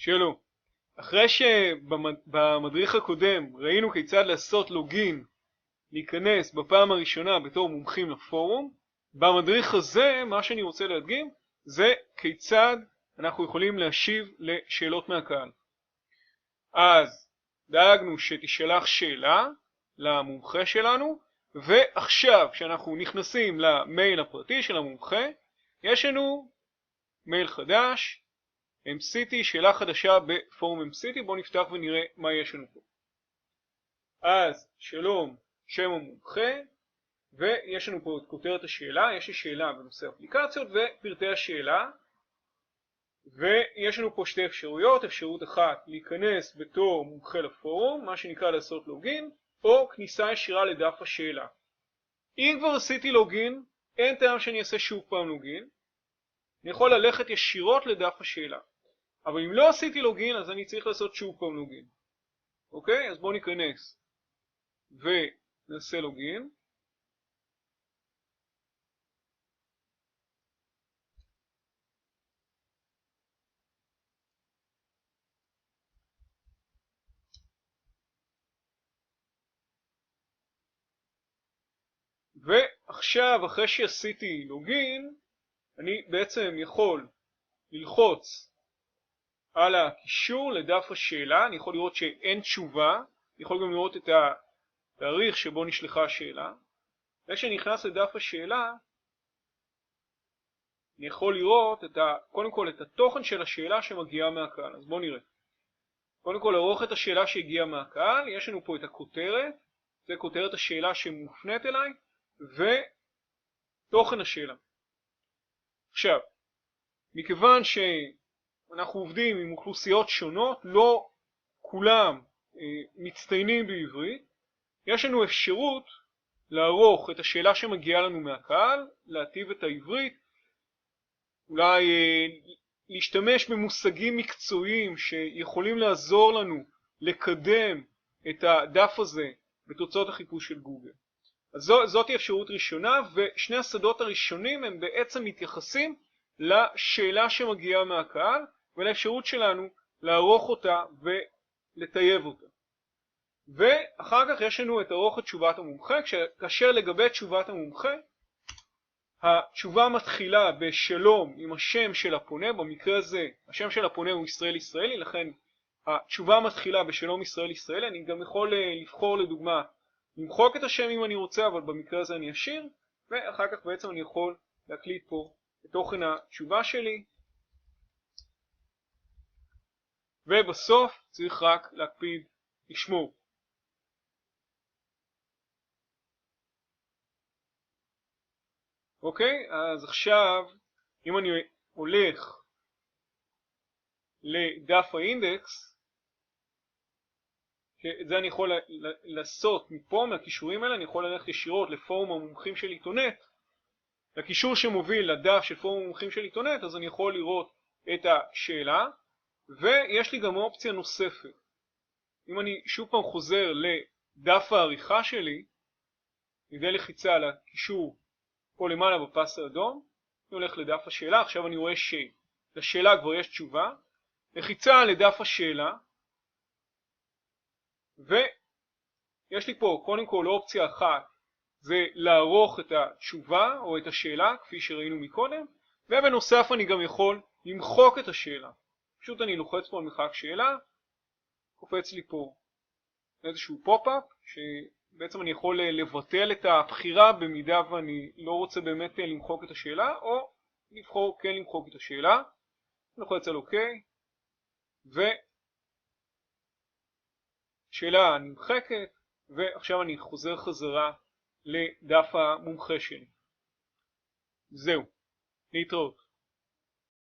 שלום. אחרי שבמדריך הקודם ראינו כיצד לעשות לוגין, להיכנס בפעם הראשונה בתור מומחים לפורום, במדריך הזה מה שאני רוצה להדגים זה כיצד אנחנו יכולים להשיב לשאלות מהקהל. אז דאגנו שתשלח שאלה למומחה שלנו, ועכשיו כשאנחנו נכנסים למייל הפרטי של המומחה, יש לנו מייל חדש, MCT, שאלה חדשה בפורום MCT. בואו נפתח ונראה מה יש לנו פה. אז שלום, שם המומחה, ויש לנו פה את כותרת השאלה. יש לי שאלה בנושא אפליקציות ופרטי השאלה, ויש לנו פה שתי אפשרויות. אפשרות אחת, להיכנס בתור מומחה לפורום, מה שנקרא לעשות לוגין, או כניסה ישירה לדף השאלה. אם כבר עשיתי לוגין, אין טעם שאני אעשה שוב פעם לוגין, אני יכול ללכת ישירות לדף השאלה. אבל אם לא עשיתי לוגין, אז אני צריך לעשות שוב פעם לוגין. אוקיי? אז בואו ניכנס ונעשה לוגין. ועכשיו, אחרי שעשיתי לוגין, אני בעצם יכול ללחוץ על הקישור לדף השאלה. אני יכול לראות שאין תשובה, אני יכול גם לראות את התאריך שבו נשלחה השאלה. וכשאני נכנס לדף השאלה, אני יכול לראות קודם כל את התוכן של השאלה שמגיעה מהקהל. אז בואו נראה. קודם כל, לערוך את השאלה שהגיעה מהקהל, יש לנו פה את הכותרת, זה כותרת השאלה שמופנית אליי, ותוכן השאלה. עכשיו, מכיוון שאנחנו עובדים עם אוכלוסיות שונות, לא כולם מצטיינים בעברית, יש לנו אפשרות לערוך את השאלה שמגיעה לנו מהקהל, להטיב את העברית, אולי להשתמש במושגים מקצועיים שיכולים לעזור לנו לקדם את הדף הזה בתוצאות החיפוש של גוגל. אז זאת אפשרות ראשונה, ושני השדות הראשונים הם בעצם מתייחסים לשאלה שמגיעה מהקהל ולאפשרות שלנו לערוך אותה ולטייב אותה. ואחר כך יש לנו את ערוך את תשובת המומחה, כאשר לגבי תשובת המומחה, התשובה מתחילה בשלום עם השם של הפונה. במקרה הזה השם של הפונה הוא ישראל ישראלי, לכן התשובה מתחילה בשלום ישראל ישראלי. אני גם יכול לבחור לדוגמה למחוק את השם אם אני רוצה, אבל במקרה הזה אני אשאיר, ואחר כך בעצם אני יכול להקליט פה את תוכן התשובה שלי, ובסוף צריך רק להקפיד לשמור. אוקיי, אז עכשיו אם אני הולך לדף האינדקס, את זה אני יכול לעשות מפה, מהקישורים האלה. אני יכול ללכת ישירות לפורום המומחים של עיתונט, לקישור שמוביל לדף של פורום המומחים של עיתונט, אז אני יכול לראות את השאלה, ויש לי גם אופציה נוספת. אם אני שוב פעם חוזר לדף העריכה שלי, ידי לחיצה על הקישור פה למעלה בפס האדום, אני הולך לדף השאלה. עכשיו אני רואה שלשאלה כבר יש תשובה. לחיצה לדף השאלה, ויש לי פה קודם כל אופציה אחת, זה לערוך את התשובה או את השאלה כפי שראינו מקודם, ובנוסף אני גם יכול למחוק את השאלה. פשוט אני לוחץ פה על מחק שאלה, קופץ לי פה איזשהו פופ-אפ, שבעצם אני יכול לבטל את הבחירה במידה ואני לא רוצה באמת למחוק את השאלה, או לבחור כן למחוק את השאלה. אני לוחץ על OK, ושאלה נמחקת, ועכשיו אני חוזר חזרה לדף המומחה שלי. זהו, להתראות.